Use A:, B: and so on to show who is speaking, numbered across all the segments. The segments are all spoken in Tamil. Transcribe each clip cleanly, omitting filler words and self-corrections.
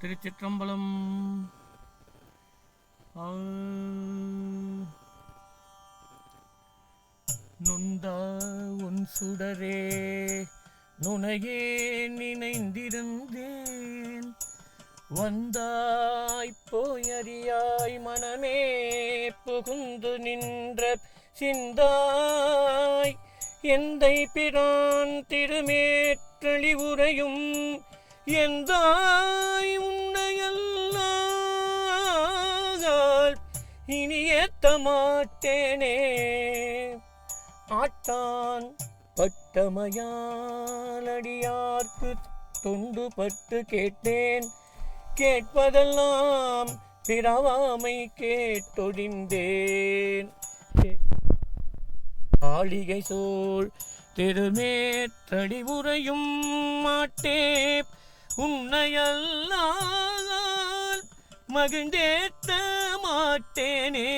A: திருச்சிற்றம்பலம். நொந்தா உன் சுடரே நுணையே நினைந்திருந்தேன், வந்தாய் போயறியாய் மனமே புகுந்து நின்ற சிந்தாய் எந்தை பிரான் திருமேற்றளி உரையும் எந்தாய் உன்னையல்லால் இனி ஏத்த மாட்டேனே. ஆட்டான் பட்டமையாலடியார்க்கு தொண்டு பட்டு கேட்டேன், கேட்பதெல்லாம் பிறவாமை கேட்டொழிந்தேன். ஆளிகை சோழ் திருமேற்றளி உரையும் மாட்டே உன்னையல்லால் மகிழ்ந்தேத்த மாட்டேனே.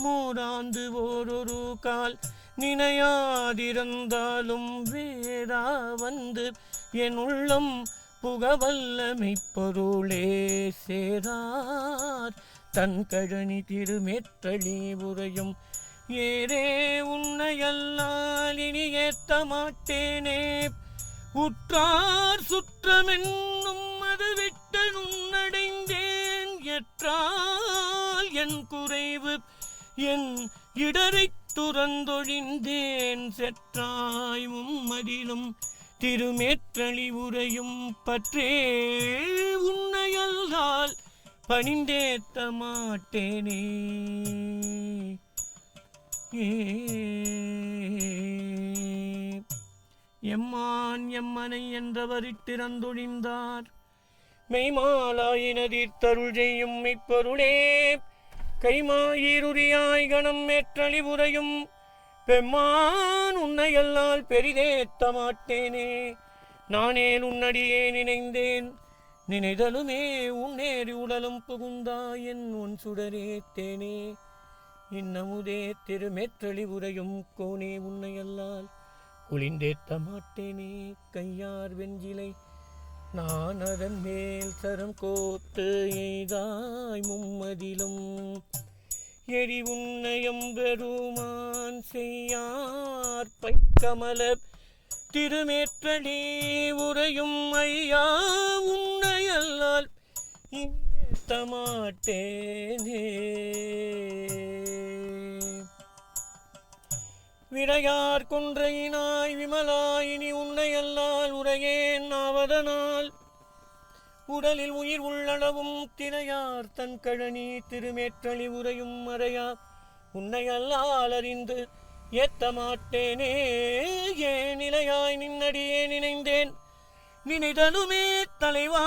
A: மூராந்து ஓரொரு கால் நினையாதிருந்தாலும் வேறா வந்து என் உள்ளம் புகவல்லமை பொருளே சேரார் தன் கழனி திருமேற்றளி உரையும் ஏரே உன்னையல்லால் இனி ஏத்த மாட்டேனே. உற்றார் சுற்றமென்னும் அது விட்டு நுண்ணடைந்தேன், எற்றால் என் குறைவு என் இடரை துறந்தொழிந்தேன். செற்றாய் மும்மதிலும் திருமேற்றளி உரையும் பற்றே உன்னையல்லால் பணிந்தேத்த மாட்டேனே. எம்மான் எம்மனை என்றவரிட்டிறந்தொழிந்தார் மெய்மாலாயினதீர்த்தருள் செய்யும் மெய்ப்பொருளே. கைமாயிருரியாய் கணம் மேற்றளி உரையும் பெம்மான் உன்னையல்லால் பெரிதேத்த மாட்டேனே. நானேன் உன்னடியே நினைந்தேன், நினைதலுமே உன்னேறி உடலும் புகுந்தாய் என் உன் சுடரே தேனே. இன்னமுதே திருமேற்றளி உரையும் கோனே உன்னையல்லால் குளிந்தேத்த மாட்டேனே. கையார் வெஞ்சிலை நான் அதன் மேல் சரம் கோத்து எய்தாய் மும்மதிலும் எரி உன்னையம் பெருமான் செய்யார் பைக்கமல திருமேற்றளி உரையும் ஐயா உன்னையல்லால் ஏத்த மாட்டேனே. விடையார் கொன்றையினாய் விமலாயினி உன்னையல்லால் உரையேன் ஆவதனால் உடலில் உயிர் உள்ளளவும் திரையார் தன் கழனி திருமேற்றளி உரையும் மறையா உன்னையல்லால் அறிந்து ஏத்த மாட்டேனே. ஏன் நிலையாய் நின்னடியே நினைந்தேன், நினைதலுமே தலைவா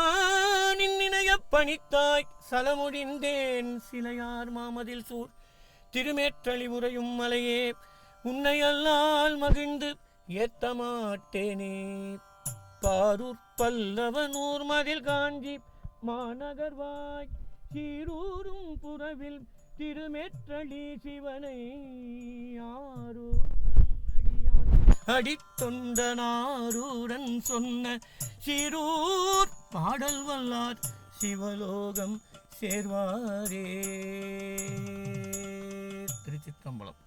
A: நின் நினையப் பணித்தாய் சலமுடிந்தேன். சிலையார் மாமதில் சூர் திருமேற்றளி உரையும் மலையே உன்னையல்லால் மகிழ்ந்து ஏத்த மாட்டேனே. பாரூர் பல்லவனூர் மதில் காஞ்சி மாநகர்வாய் சீரூரும் புறவில் திருமேற்றளி சிவனை அடித்தொண்டனாரூரன் சொன்ன சீரூர் பாடல் வல்லார் சிவலோகம் சேர்வாரே. திருச்சிற்றம்பலம்.